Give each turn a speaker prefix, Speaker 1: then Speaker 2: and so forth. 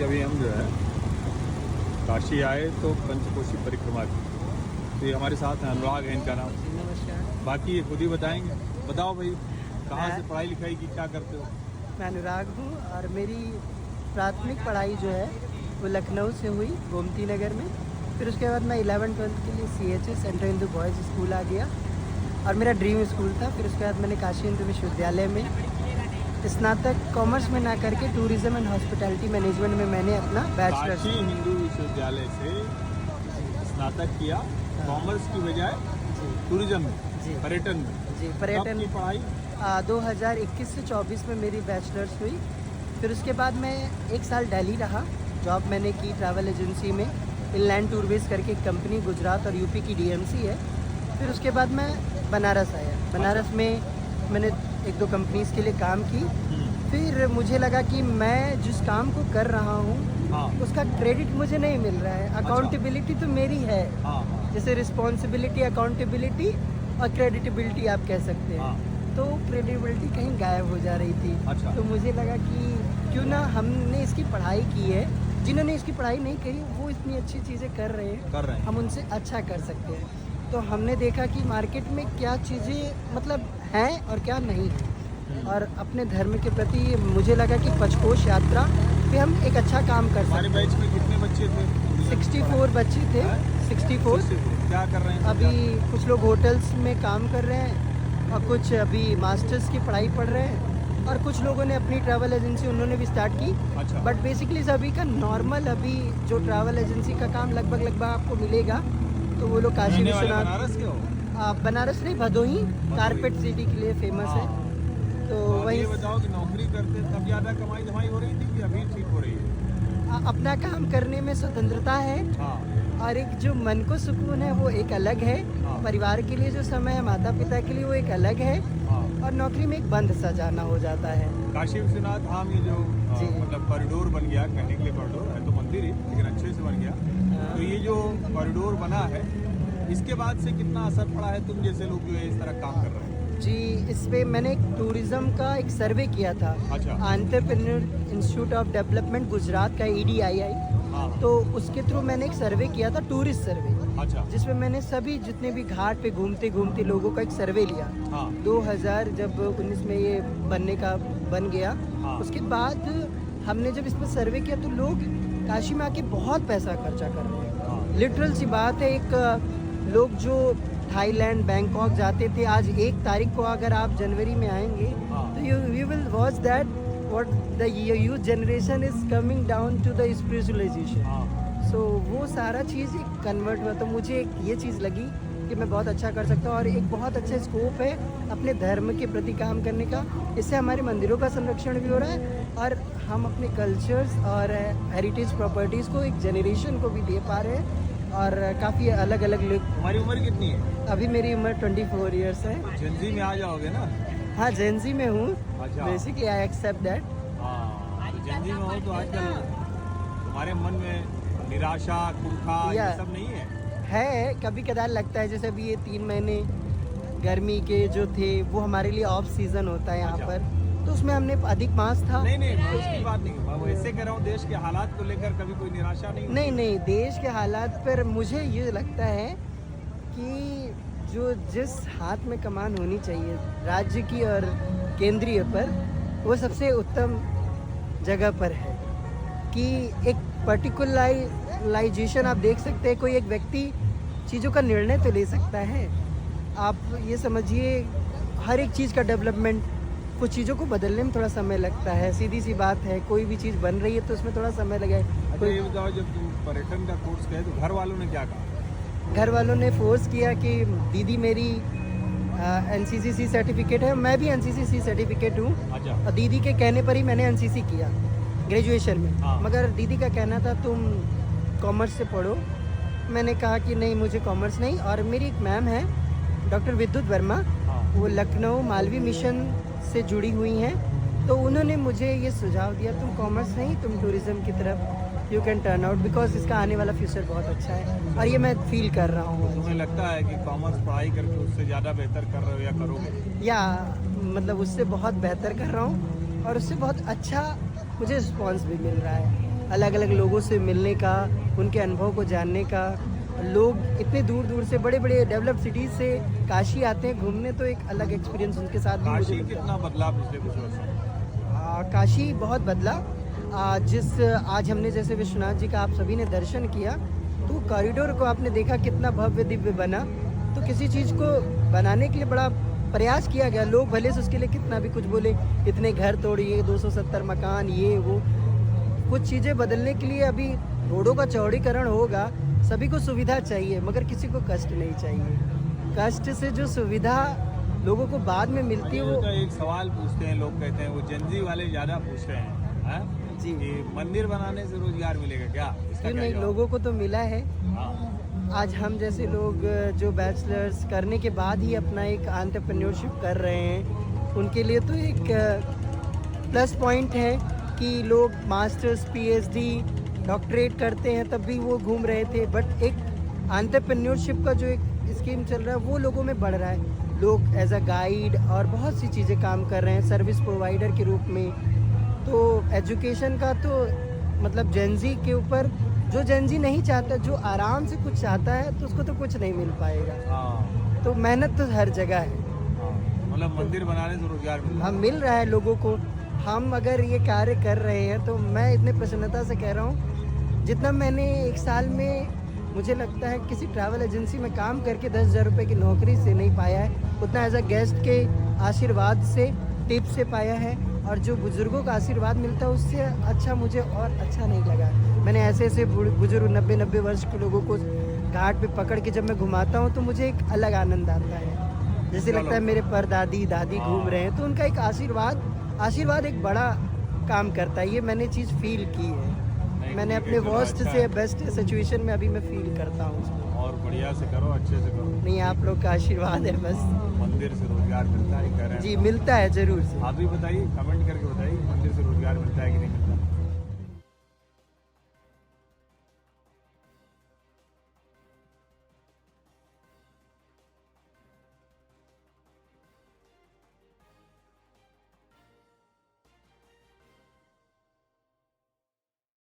Speaker 1: कि अभी हम जो है काशी आए तो पंचकोशी परिक्रमा की। तो ये हमारे साथ हैं, अनुराग है इनका नाम।
Speaker 2: नमस्कार।
Speaker 1: बाकी ये खुद ही बताएंगे। बताओ भाई, कहाँ से पढ़ाई लिखाई की, क्या करते हो?
Speaker 2: मैं अनुराग हूँ और मेरी प्राथमिक पढ़ाई जो है वो लखनऊ से हुई, गोमती नगर में। फिर उसके बाद मैं 11वीं-12वीं के लिए CHS central Hindu boys school आ गया और मेरा ड्रीम स्कूल था। फिर उसके बाद मैंने काशी हिंदू विश्वविद्यालय में स्नातक कॉमर्स में ना करके टूरिज्म एंड हॉस्पिटैलिटी मैनेजमेंट में मैंने अपना बैचलर्स
Speaker 1: काशी हिंदू विश्वविद्यालय से स्नातक किया, कॉमर्स की बजाय टूरिज्म में,
Speaker 2: जी
Speaker 1: पर्यटन में।
Speaker 2: जी
Speaker 1: कब
Speaker 2: पर्यटन
Speaker 1: की पढ़ाई?
Speaker 2: 2021 से 24 में मेरी बैचलर्स हुई। फिर उसके बाद मैं 1 साल दिल्ली रहा, जॉब मैंने की ट्रैवल एजेंसी में। इनलैंड टूरवेज करके एक कंपनी गुजरात और यूपी की DMC है। फिर उसके बाद मैं बनारस आया। बनारस में मैंने 1-2 कंपनीज़ के लिए काम की। फिर मुझे लगा कि मैं जिस काम को कर रहा हूँ
Speaker 1: हाँ
Speaker 2: उसका क्रेडिट मुझे नहीं मिल रहा है। अकाउंटेबिलिटी तो मेरी है,
Speaker 1: हाँ हाँ
Speaker 2: जैसे रिस्पॉन्सिबिलिटी, अकाउंटेबिलिटी और क्रेडिटेबिलिटी आप कह सकते हैं।
Speaker 1: हाँ।
Speaker 2: तो क्रेडिबिलिटी कहीं गायब हो जा रही थी।
Speaker 1: अच्छा।
Speaker 2: तो मुझे लगा कि क्यों ना हमने इसकी पढ़ाई की है, जिन्होंने इसकी पढ़ाई नहीं करी वो इतनी अच्छी चीज़ें कर रहे हैं, हम उनसे अच्छा कर सकते हैं। तो हमने देखा कि मार्केट में क्या चीज़ें मतलब हैं और क्या नहीं है। और अपने धर्म के प्रति मुझे लगा कि पंचकोश यात्रा पे हम एक अच्छा काम कर सकते
Speaker 1: हमारे
Speaker 2: हैं।
Speaker 1: बैच में कितने बच्चे थे?
Speaker 2: 64 बच्चे थे। 64।
Speaker 1: क्या कर रहे हैं?
Speaker 2: अभी कुछ लोग होटल्स में काम कर रहे हैं और कुछ अभी मास्टर्स की पढ़ाई पढ़ रहे हैं और कुछ लोगों ने अपनी ट्रैवल एजेंसी उन्होंने भी स्टार्ट की।
Speaker 1: अच्छा।
Speaker 2: बट बेसिकली सभी का नॉर्मल अभी जो ट्रैवल एजेंसी का काम लगभग आपको मिलेगा। तो वो लोग काशी
Speaker 1: रहने वाले
Speaker 2: विश्वनाथ,
Speaker 1: बनारस के हो?
Speaker 2: बनारस नहीं, भदोही कारपेट सिटी के लिए फेमस है। तो वही
Speaker 1: ये बताओ कि नौकरी करते तब ज़्यादा कमाई धमाई हो रही थी कि अभी ठीक हो रही है?
Speaker 2: अपना काम करने में स्वतंत्रता है
Speaker 1: हाँ
Speaker 2: और एक जो मन को सुकून है वो एक अलग है।
Speaker 1: हाँ।
Speaker 2: परिवार के लिए जो समय है, माता पिता के लिए वो एक अलग है।
Speaker 1: हाँ।
Speaker 2: और नौकरी में एक बंद सा जाना हो जाता है।
Speaker 1: काशी विश्वनाथ धाम ये जो
Speaker 2: जी।
Speaker 1: मतलब कॉरिडोर बन गया, कहने के लिए कॉरिडोर है तो मंदिर ही, लेकिन अच्छे से बन गया।
Speaker 2: हाँ।
Speaker 1: तो ये जो कॉरिडोर बना है इसके बाद से कितना असर पड़ा है तुम जैसे लोग जो है इस तरह काम कर रहे हैं?
Speaker 2: जी, इस पे मैंने एक टूरिज्म का एक सर्वे किया था।
Speaker 1: अच्छा।
Speaker 2: Entrepreneur institute of development Gujarat का EDII।
Speaker 1: हाँ।
Speaker 2: तो उसके थ्रू मैंने एक सर्वे किया था, टूरिस्ट सर्वे,
Speaker 1: अच्छा।
Speaker 2: जिसमें मैंने सभी जितने भी घाट पे घूमते घूमते लोगों का एक सर्वे लिया।
Speaker 1: हाँ
Speaker 2: 2000 जब 19 में ये बन गया।
Speaker 1: हाँ।
Speaker 2: उसके बाद हमने जब इस पर सर्वे किया तो लोग काशी में आके बहुत पैसा खर्चा कर रहे हैं।
Speaker 1: हाँ।
Speaker 2: लिटरल सी बात है, एक लोग जो थाईलैंड, बैंकॉक जाते थे, आज 1 तारीख को अगर आप जनवरी में आएंगे
Speaker 1: हाँ।
Speaker 2: तो you will watch that what the youth generation is coming down to the spiritualization.
Speaker 1: हाँ।
Speaker 2: सो वो सारा चीज़ एक कन्वर्ट हुआ। तो मुझे एक ये चीज़ लगी कि मैं बहुत अच्छा कर सकता हूँ और एक बहुत अच्छा स्कोप है अपने धर्म के प्रति काम करने का। इससे हमारे मंदिरों का संरक्षण भी हो रहा है और हम अपने कल्चर्स और हेरिटेज प्रॉपर्टीज़ को एक जनरेशन को भी दे पा रहे हैं। और काफ़ी अलग अलग लोग।
Speaker 1: तुम्हारी उम्र कितनी है?
Speaker 2: अभी मेरी उम्र 24 ईयर्स है।
Speaker 1: जेनजी में आ जाओगे ना?
Speaker 2: हाँ, जेनजी में हूँ।
Speaker 1: अच्छा।
Speaker 2: Basically I accept that.
Speaker 1: हाँ, जेनजी में हो तो आजकल तुम्हारे मन में निराशा, कुंठा ये सब नहीं है?
Speaker 2: कभी कदार लगता है, जैसे अभी ये 3 महीने गर्मी के जो थे वो हमारे लिए ऑफ सीजन होता है यहाँ
Speaker 1: अच्छा।
Speaker 2: पर, तो उसमें हमने अधिक मास था।
Speaker 1: नहीं मैं उसकी बात नहीं, मैं वैसे कह रहा हूँ देश के हालात को लेकर कभी कोई निराशा नहीं होती?
Speaker 2: नहीं, देश के हालात पर मुझे ये लगता है कि जो जिस हाथ में कमान होनी चाहिए राज्य की और केंद्रीय पर, वो सबसे उत्तम जगह पर है। कि एक पर्टिकुलराइजेशन आप देख सकते हैं, कोई एक व्यक्ति चीज़ों का निर्णय तो ले सकता है। आप ये समझिए हर एक चीज़ का डेवलपमेंट, कुछ चीज़ों को बदलने में थोड़ा समय लगता है। सीधी सी बात है, कोई भी चीज़ बन रही है तो उसमें थोड़ा समय लगे।
Speaker 1: अच्छा ये बताओ, जब तुम पर्यटन का कोर्स किया तो घर वालों ने क्या कहा?
Speaker 2: घर वालों ने फोर्स किया कि दीदी मेरी NCCC सर्टिफिकेट है, मैं भी NCCC सर्टिफिकेट हूँ।
Speaker 1: अच्छा।
Speaker 2: और दीदी के कहने पर ही मैंने NCC किया ग्रेजुएशन में।
Speaker 1: हाँ।
Speaker 2: मगर दीदी का कहना था तुम कॉमर्स से पढ़ो। मैंने कहा कि नहीं, मुझे कॉमर्स नहीं। और मेरी एक मैम है डॉक्टर विद्युत वर्मा,
Speaker 1: हाँ।
Speaker 2: वो लखनऊ मालवी मिशन से जुड़ी हुई हैं। तो उन्होंने मुझे ये सुझाव दिया, तुम कॉमर्स नहीं, तुम टूरिज्म की तरफ you can turn out, because इसका आने वाला फ्यूचर बहुत अच्छा है। और ये मैं फील कर रहा हूँ।
Speaker 1: तुम्हें लगता है कि कॉमर्स पढ़ाई करके उससे ज़्यादा बेहतर कर रहे हो या करोगे?
Speaker 2: या मतलब उससे बहुत बेहतर कर रहा हूँ और उससे बहुत अच्छा मुझे रिस्पॉन्स भी मिल रहा है। अलग अलग लोगों से मिलने का, उनके अनुभव को जानने का। लोग इतने दूर दूर से, बड़े बड़े डेवलप सिटीज़ से काशी आते हैं घूमने, तो एक अलग एक्सपीरियंस उनके साथ भी मुझे
Speaker 1: काशी
Speaker 2: मिलता है।
Speaker 1: कितना बदला पिछले कुछ वर्षों में?
Speaker 2: काशी बहुत बदला। जिस आज हमने जैसे विश्वनाथ जी का आप सभी ने दर्शन किया, तो कॉरिडोर को आपने देखा कितना भव्य दिव्य बना। तो किसी चीज़ को बनाने के लिए बड़ा प्रयास किया गया, लोग भले से उसके लिए कितना भी कुछ बोले, इतने घर तोड़िए, 270 मकान, ये वो, कुछ चीज़ें बदलने के लिए अभी रोडों का चौड़ीकरण होगा। सभी को सुविधा चाहिए, मगर किसी को कष्ट नहीं चाहिए। कष्ट से जो सुविधा लोगों को बाद में मिलती है, वो
Speaker 1: तो एक सवाल पूछते हैं लोग, कहते हैं वो जनजी वाले ज़्यादा पूछ रहे हैं
Speaker 2: जी,
Speaker 1: कि मंदिर बनाने से रोजगार मिलेगा क्या? इसका
Speaker 2: क्यों
Speaker 1: क्या
Speaker 2: नहीं,
Speaker 1: जवाब?
Speaker 2: लोगों को तो मिला है।
Speaker 1: हाँ।
Speaker 2: आज हम जैसे लोग जो बैचलर्स करने के बाद ही अपना एक एंटरप्रेन्योरशिप कर रहे हैं, उनके लिए तो एक प्लस पॉइंट है कि लोग मास्टर्स, पीएचडी, डॉक्टरेट करते हैं, तब भी वो घूम रहे थे। बट एक एंटरप्रेन्योरशिप का जो एक स्कीम चल रहा है, वो लोगों में बढ़ रहा है। लोग एज अ गाइड और बहुत सी चीज़ें काम कर रहे हैं सर्विस प्रोवाइडर के रूप में। तो एजुकेशन का तो मतलब जेनजी के ऊपर, जो जेनजी नहीं चाहता, जो आराम से कुछ चाहता है, तो उसको तो कुछ नहीं मिल पाएगा।
Speaker 1: हाँ।
Speaker 2: तो मेहनत तो हर जगह है।
Speaker 1: हाँ। मतलब मंदिर बनाने से रोजगार मिल रहा
Speaker 2: हम मिल रहा है लोगों को। हम अगर ये कार्य कर रहे हैं, तो मैं इतने प्रसन्नता से कह रहा हूँ, जितना मैंने एक साल में, मुझे लगता है किसी ट्रैवल एजेंसी में काम करके 10,000 रुपये की नौकरी से नहीं पाया है, उतना एज अ गेस्ट के आशीर्वाद से, टिप से पाया है। और जो बुज़ुर्गों का आशीर्वाद मिलता है, उससे अच्छा मुझे और अच्छा नहीं लगा। मैंने ऐसे ऐसे बुज़ुर्ग 90-90 वर्ष के लोगों को घाट पे पकड़ के जब मैं घुमाता हूँ, तो मुझे एक अलग आनंद आता है। जैसे लगता है मेरे परदादी दादी घूम रहे हैं, तो उनका एक आशीर्वाद एक बड़ा काम करता है। ये मैंने चीज़ फील की है। मैंने अपने वर्स्ट से बेस्ट सिचुएशन में अभी मैं फील करता हूँ उसको।
Speaker 1: और बढ़िया से करो, अच्छे से करो।
Speaker 2: नहीं, आप लोग का आशीर्वाद है बस।
Speaker 1: मंदिर से रोजगार मिलता है, कह रहे हैं।
Speaker 2: जी, मिलता है ज़रूर से।
Speaker 1: आप भी बताइए, कमेंट करके बताइए, मंदिर से रोजगार मिलता है कि नहीं मिलता है।